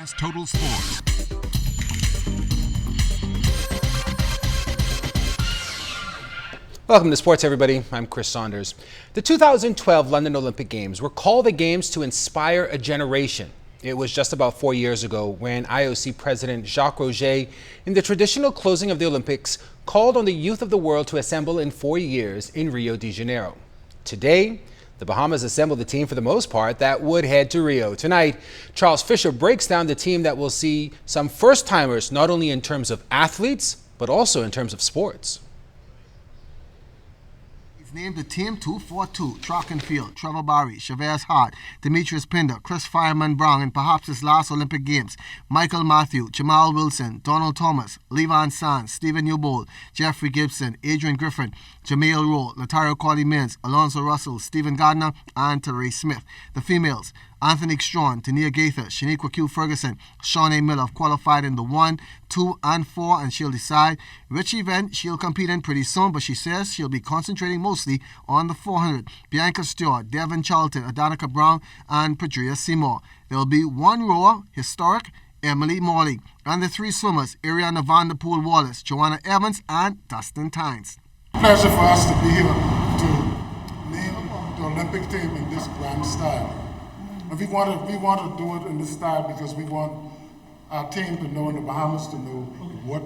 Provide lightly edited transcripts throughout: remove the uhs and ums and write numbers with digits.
Bahamas Total Sports. Welcome to Sports, everybody. I'm Chris Saunders. The 2012 London Olympic Games were called the Games to inspire a generation. It was just about 4 years ago when IOC President Jacques Roger, in the traditional closing of the Olympics, called on the youth of the world to assemble in 4 years in Rio de Janeiro. Today, the Bahamas assembled the team for the most part that would head to Rio. Tonight, Charles Fisher breaks down the team that will see some first-timers not only in terms of athletes, but also in terms of sports. Named the Team 242, track and field, Trevor Barry, Chavez Hart, Demetrius Pinder, Chris Fireman Brown in perhaps his last Olympic Games, Michael Matthew, Jamal Wilson, Donald Thomas, Levon Sands, Stephen Newbold, Jeffrey Gibson, Adrian Griffin, Jameel Rowe, Latario Cordy-Mins, Alonzo Russell, Stephen Gardner, and Therese Smith. The females, Anthony Strawn, Tania Gaither, Shaniqua Q. Ferguson, Shawnee Miller have qualified in the 1, 2, and 4, and she'll decide which event she'll compete in pretty soon, but she says she'll be concentrating mostly on the 400. Bianca Stewart, Devin Charlton, Adanica Brown, and Padria Seymour. There'll be one rower, historic, Emily Morley, and the 3 swimmers, Ariana Vanderpool Wallace, Joanna Evans, and Dustin Tynes. Pleasure for us to be here to name the Olympic team in this grand style. And we want to do it in this style because we want our team to know, and the Bahamas to know what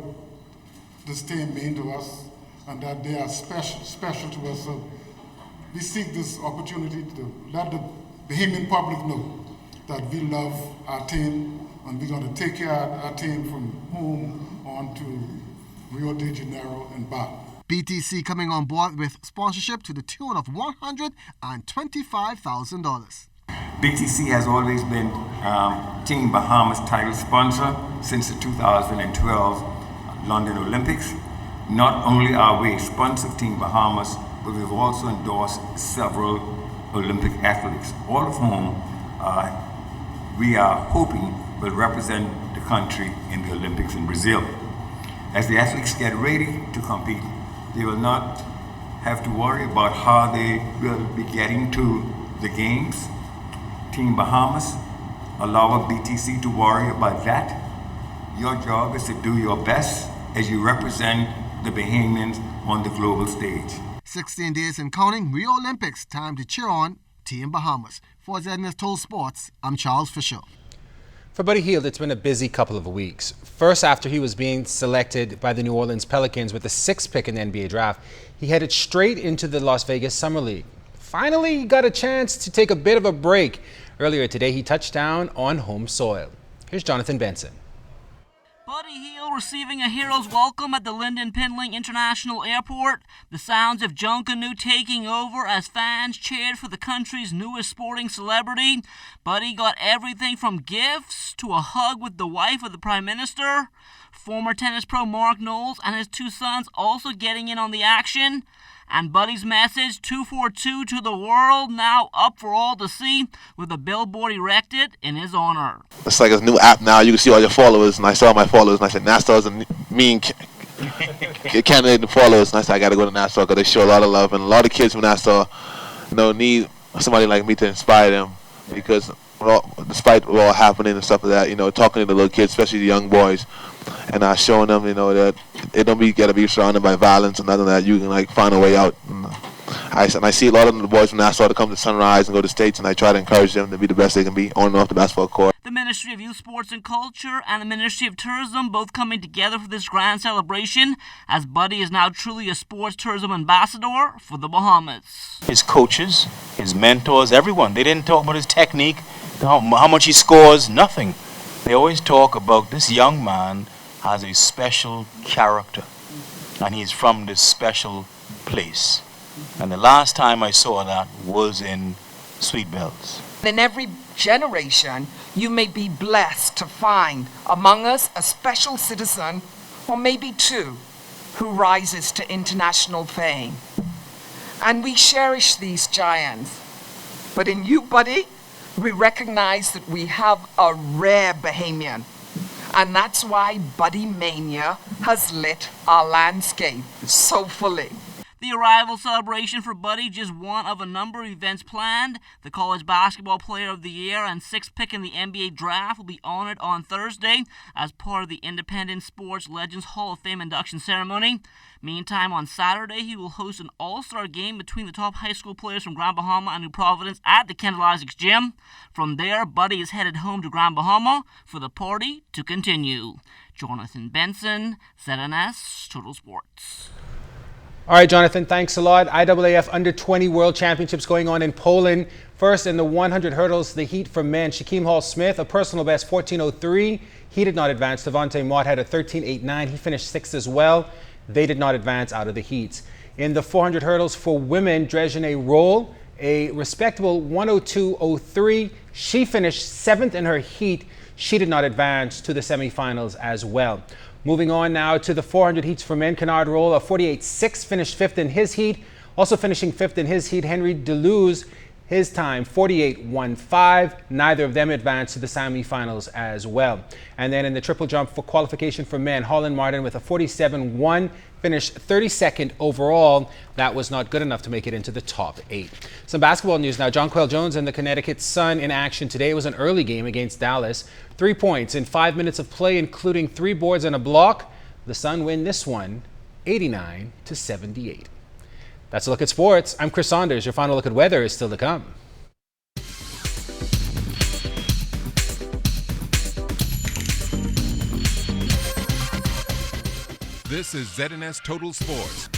this team means to us and that they are special to us. So we seek this opportunity to let the Bahamian public know that we love our team and we're going to take care of our team from home on to Rio de Janeiro and back. BTC coming on board with sponsorship to the tune of $125,000. BTC has always been Team Bahamas title sponsor since the 2012 London Olympics. Not only are we a sponsor of Team Bahamas, but we've also endorsed several Olympic athletes, all of whom we are hoping will represent the country in the Olympics in Brazil. As the athletes get ready to compete, they will not have to worry about how they will be getting to the games. Team Bahamas allow BTC to worry about that. Your job is to do your best as you represent the Bahamians on the global stage. 16 days and counting, Rio Olympics, time to cheer on Team Bahamas. For ZNS Total Sports, I'm Charles Fisher. For Buddy Hield, it's been a busy couple of weeks. First, after he was being selected by the New Orleans Pelicans with the 6th pick in the NBA draft, he headed straight into the Las Vegas Summer League. Finally, he got a chance to take a bit of a break. Earlier today, he touched down on home soil. Here's Jonathan Benson. Buddy Hield receiving a hero's welcome at the Lyndon Pindling International Airport. The sounds of Junkanoo taking over as fans cheered for the country's newest sporting celebrity. Buddy got everything from gifts to a hug with the wife of the Prime Minister. Former tennis pro Mark Knowles and his 2 sons also getting in on the action. And Buddy's message, 242 to the world, now up for all to see, with a billboard erected in his honor. It's like a new app now. You can see all your followers, and I saw my followers, and I said, Nassau's a mean candidate and followers. And I said, I got to go to Nassau because they show a lot of love, and a lot of kids from Nassau, need somebody like me to inspire them because despite what all happening and stuff like that, talking to the little kids, especially the young boys, and showing them, that it don't gotta be surrounded by violence and nothing that you can find a way out. And I see a lot of the boys from Nassau to come to Sunrise and go to States, and I try to encourage them to be the best they can be on and off the basketball court. The Ministry of Youth, Sports and Culture and the Ministry of Tourism both coming together for this grand celebration, as Buddy is now truly a sports tourism ambassador for the Bahamas. His coaches, his mentors, everyone, they didn't talk about his technique, how much he scores, nothing. They always talk about this young man has a special character, and he's from this special place. And the last time I saw that was in Sweet Bells. In every generation, you may be blessed to find among us a special citizen, or maybe 2, who rises to international fame. And we cherish these giants. But in you, Buddy, we recognize that we have a rare Bahamian. And that's why Buddy Mania has lit our landscape so fully. The arrival celebration for Buddy, just one of a number of events planned. The College Basketball Player of the Year and sixth pick in the NBA Draft will be honored on Thursday as part of the Independent Sports Legends Hall of Fame induction ceremony. Meantime, on Saturday, he will host an all-star game between the top high school players from Grand Bahama and New Providence at the Kendall Isaacs Gym. From there, Buddy is headed home to Grand Bahama for the party to continue. Jonathan Benson, ZNS Total Sports. All right, Jonathan, thanks a lot. IAAF Under-20 World Championships going on in Poland. First, in the 100 hurdles, the heat for men. Shaquem Hall-Smith, a personal best 14:03. He did not advance. Devontae Mott had a 13:89. He finished sixth as well. They did not advance out of the heats. In the 400 hurdles for women, Drejane Roll, a respectable 102.03. She finished seventh in her heat. She did not advance to the semifinals as well. Moving on now to the 400 heats for men, Kennard Roll, a 48.6, finished fifth in his heat. Also finishing fifth in his heat, Henry Deleuze, his time 48.15. Neither of them advanced to the semifinals as well. And then in the triple jump for qualification for men, Holland Martin with a 47.1, finished 32nd overall. That was not good enough to make it into the top 8. Some basketball news now. Jonquel Jones and the Connecticut Sun in action today. It was an early game against Dallas. 3 points in 5 minutes of play, including 3 boards and a block. The Sun win this one 89-78. That's a look at sports. I'm Chris Saunders. Your final look at weather is still to come. This is ZNS Total Sports.